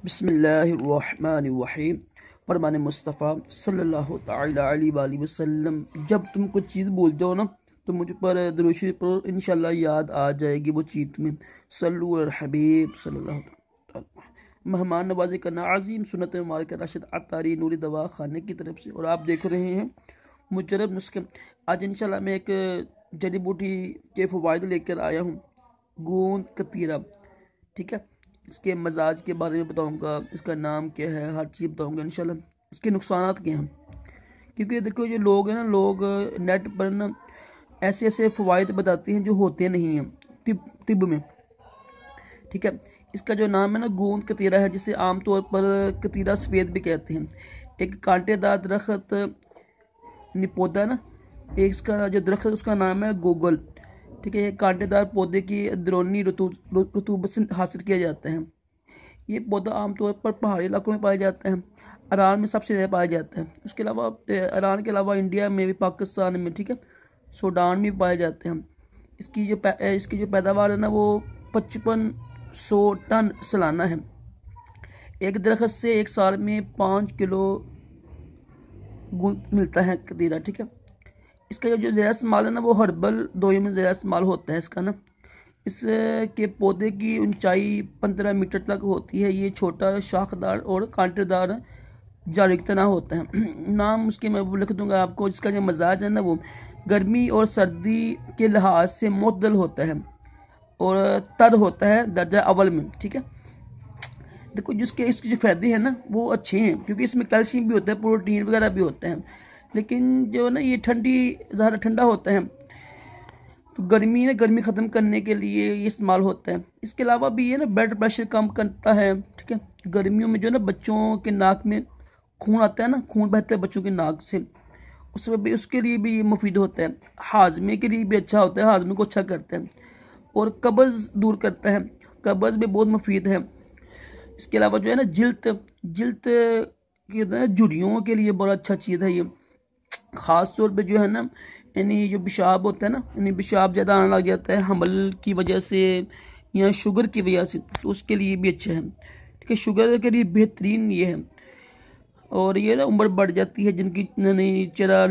बिस्मिल्लाहिर्रहमानिर्रहीम। फरमान मुस्तफ़ा सल्लल्लाहु तआला अलैहि वसल्लम, जब तुम कुछ चीज़ भूल जाओ ना तो मुझ पर दुरूद शरीफ पढ़ो, इंशाल्लाह याद आ जाएगी वो चीज़ तुम्हें। सल्लु अल हबीब सल्लल्लाहु अलैहि वसल्लम। मेहमान नवाजी करना आज़ीम सुन्नत मुबारक राशिद अतारी नूरी दवा खाने की तरफ से, और आप देख रहे हैं मुजरब नुस्खे। आज इंशाल्लाह मैं एक जड़ी बूटी के फ़वाइद लेकर आया हूँ, गूंद कतीरा। ठीक है, इसके मजाज के बारे में बताऊंगा, इसका नाम क्या है, हर चीज़ बताऊंगा इंशाल्लाह। इसके नुकसानात क्या हैं, क्योंकि देखो ये लोग हैं ना, लोग नेट पर ना ऐसे ऐसे फ़वाइद बताते हैं जो होते नहीं हैं तिब में। ठीक है, इसका जो नाम है ना गूंद कतीरा है, जिसे आमतौर पर कतीरा सफ़ेद भी कहते हैं। एक कांटेदार दरख्त पौधा ना, एक इसका जो दरख्त उसका नाम है गोगल। ठीक है, ये कांटेदार पौधे की अंदरूनी रतूबत से हासिल किया जाता है। ये पौधा आमतौर पर पहाड़ी इलाकों में पाया जाता है। ईरान में सबसे ज़्यादा पाया जाता है। उसके अलावा ईरान के अलावा इंडिया में भी, पाकिस्तान में, ठीक है, सूडान में भी पाए जाते हैं। इसकी जो पैदावार है ना वो 5500 टन सालाना है। एक दरख्त से एक साल में 5 किलो मिलता है कतीरा। ठीक है, इसका जो ज़्यादा इस्तेमाल है ना वो हर्बल दवाइयों में ज़्यादा इस्तेमाल होता है इसका ना। इसके पौधे की ऊंचाई 15 मीटर तक होती है। ये छोटा, शाखदार और कांटेदार जारी तना होता है। नाम उसके मैं लिख दूंगा आपको। जिसका जो मजाज है ना वो गर्मी और सर्दी के लिहाज से मुतदल होता है और तर होता है दर्जा अव्वल में। ठीक है, देखो इसके जो फ़ायदे हैं ना वो अच्छे हैं, क्योंकि इसमें कैल्शियम भी होता है, प्रोटीन वगैरह भी होते हैं। लेकिन जो ना ये ज़्यादा ठंडा होता है, तो गर्मी ख़त्म करने के लिए ये इस्तेमाल होता है। इसके अलावा भी ये ना ब्लड प्रेशर कम करता है। ठीक है, गर्मियों में जो ना बच्चों के नाक में खून आता है ना, खून बहता है बच्चों के नाक से, उसके लिए भी ये मुफीद होता है। हाजमे के लिए भी अच्छा होता है, हाजमे को अच्छा करता है और कब्ज़ दूर करता है। कब्ज़ में बहुत मुफीद है। इसके अलावा जो है ना जिल्द की झुर्रियों के लिए बड़ा अच्छा चीज़ है ये। ख़ास तौर पे जो है ना, यानी जो पेशाब होता है ना, यानी पेशाब ज़्यादा आने लग जाता है हमल की वजह से या शुगर की वजह से, तो उसके लिए भी अच्छा है। ठीक है, शुगर के लिए बेहतरीन ये है। और ये ना उम्र बढ़ जाती है जिनकी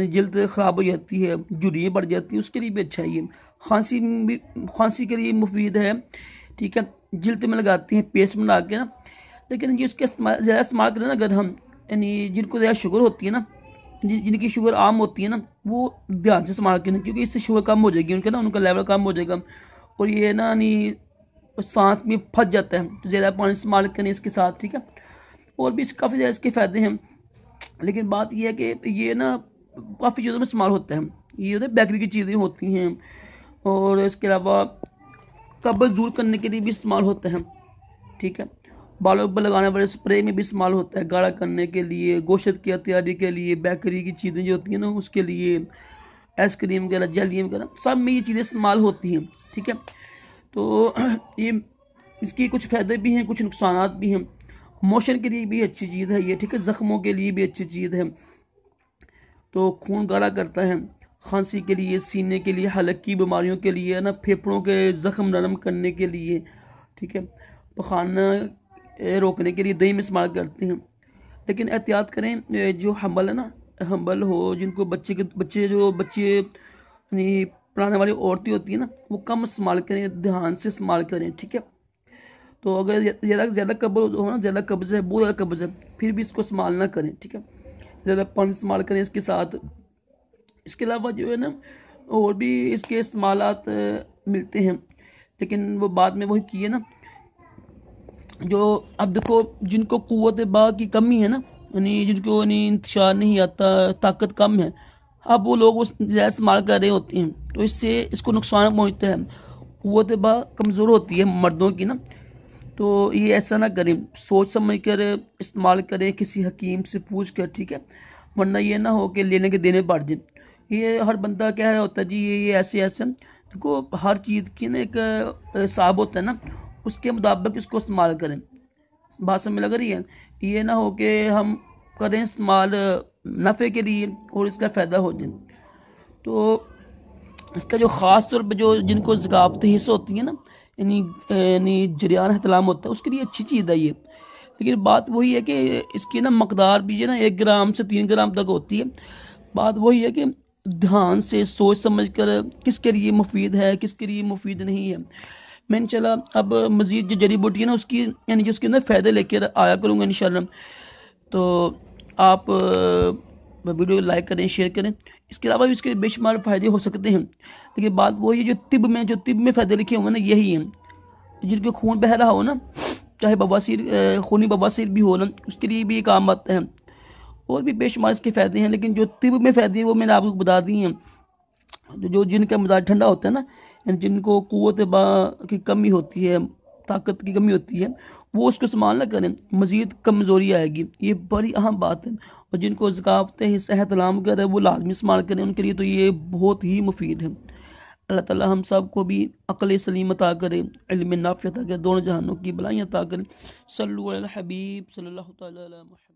जल्द ख़राब हो जाती है, झुर्रियाँ बढ़ जाती है, उसके लिए भी अच्छा है ये। खांसी के लिए मुफीद है। ठीक है, जिल्द में लगाती हैं पेस्ट बना के ना। लेकिन इसके ज़्यादा इस्तेमाल करें ना, अगर हम यानी जिनको ज़्यादा शुगर होती है ना, जिनकी शुगर आम होती है ना, वो ध्यान से इस्तेमाल करें, क्योंकि इससे शुगर कम हो जाएगी उनका लेवल कम हो जाएगा। और ये ना यानी सांस में फंस जाता है, तो ज़्यादा पानी इस्तेमाल करें इसके साथ। ठीक है, और भी काफ़ी ज़्यादा इसके फ़ायदे हैं। लेकिन बात यह है कि ये ना काफ़ी चीज़ों में इस्तेमाल होता है। ये होता है बेकरी की चीज़ें होती हैं, और इसके अलावा कब्ज़ दूर करने के लिए भी इस्तेमाल होता है। ठीक है, बालों पर लगाने वाले स्प्रे में भी इस्तेमाल होता है, गाढ़ा करने के लिए, गोश्त की तैयारी के लिए, बेकरी की चीज़ें जो होती हैं ना उसके लिए, आइसक्रीम वगैरह, जैली वगैरह, सब में ये चीज़ें इस्तेमाल होती हैं। ठीक है, तो ये इसके कुछ फ़ायदे भी हैं, कुछ नुकसानात भी हैं। मोशन के लिए भी अच्छी चीज़ है ये। ठीक है, ज़ख्मों के लिए भी अच्छी चीज़ है, तो खून गाढ़ा करता है। खांसी के लिए, सीने के लिए, हलक की बीमारियों के लिए ना, फेफड़ों के ज़ख्म नरम करने के लिए। ठीक है, पखाना रोकने के लिए दही में इस्तेमाल करते हैं। लेकिन एहतियात करें, जो हमल है ना, हमल हो, जिनको बच्चे यानी पढ़ाने वाली औरतें होती है ना, वो कम इस्तेमाल करें, ध्यान से इस्तेमाल करें। ठीक है, तो अगर ज़्यादा कब्ज़ हो ना, ज़्यादा कब्ज़ है, बहुत ज़्यादा कब्ज़ है, फिर भी इसको इस्तेमाल ना करें। ठीक है, ज़्यादा पानी इस्तेमाल करें इसके साथ। इसके अलावा जो है ना और भी इसके इस्तेमालात मिलते हैं, लेकिन वो बाद में वही किए ना। जो अब देखो, जिनको क़ुव्वत बा की कमी है ना, यानी जिनको यानी इंतशार नहीं आता, ताकत कम है, अब वो लोग उस ज़्यादा इस्तेमाल कर रहे होते हैं, तो इससे इसको नुकसान पहुँचता है। क़ुव्वत बा कमज़ोर होती है मर्दों की ना, तो ये ऐसा ना करें, सोच समझ कर इस्तेमाल करें, किसी हकीम से पूछ कर। ठीक है, वरना ये ना हो कि लेने के देने पड़ जाए। ये हर बंदा कह रहा होता है जी ये ऐसे देखो, हर चीज़ की ना एक हिसाब होता है ना, उसके मुताबिक इसको इस्तेमाल करें। बात समझ लग रही है? ये ना हो कि हम करें इस्तेमाल नफ़े के लिए और इसका फ़ायदा हो जाए। तो इसका जो ख़ास तौर पर जो जिनको ज़कावती हिस्सा होती है ना, यानी जरियान एहतलाम होता है, उसके लिए अच्छी चीज़ है ये। लेकिन बात वही है कि इसकी ना मकदार भी है ना 1 ग्राम से 3 ग्राम तक होती है। बात वही है कि ध्यान से सोच समझ कर किसके लिए मुफीद है किसके लिए मुफीद नहीं है। मैं इंशाल्लाह अब मज़ीद जो जड़ी बूटी है ना उसकी यानी कि उसके अंदर फ़ायदे लेकर आया करूँगा इंशाल्लाह। तो आप वीडियो लाइक करें शेयर करें। इसके अलावा भी इसके बेशुमार फ़ायदे हो सकते हैं, लेकिन बात वही है जो तिब में फ़ायदे लिखे हुए ना यही हैं। जिनके खून बह रहा हो ना, चाहे बवासीर खूनी बवासीर भी हो ना, उसके लिए भी ये काम आता है। और भी बेशुमार इसके फ़ायदे हैं, लेकिन जो तिब में फ़ायदे हैं वो मैंने आपको बता दिए हैं। जो जिनका मिजाज ठंडा होता है ना, यानी जिनको क़ुव्वत की कमी होती है, ताकत की कमी होती है, वो उसको इस्तेमाल ना करें, मज़ीद कमज़ोरी आएगी। ये बड़ी अहम बात है। और जिनको ज़कावतें सेहत लाम कर है वो लाजमी इस्तेमाल करें, उनके लिए तो ये बहुत ही मुफीद है। अल्लाह ताला हम सब को भी अक़ल सलीम अता करे, इल्म नाफ़िअ अता करे, दोनों जहानों की भलाइयाँ अता करे। सल्लल्लाहु अलैहि हबीब सल्लल्लाहु तआला अलैहि वसल्लम।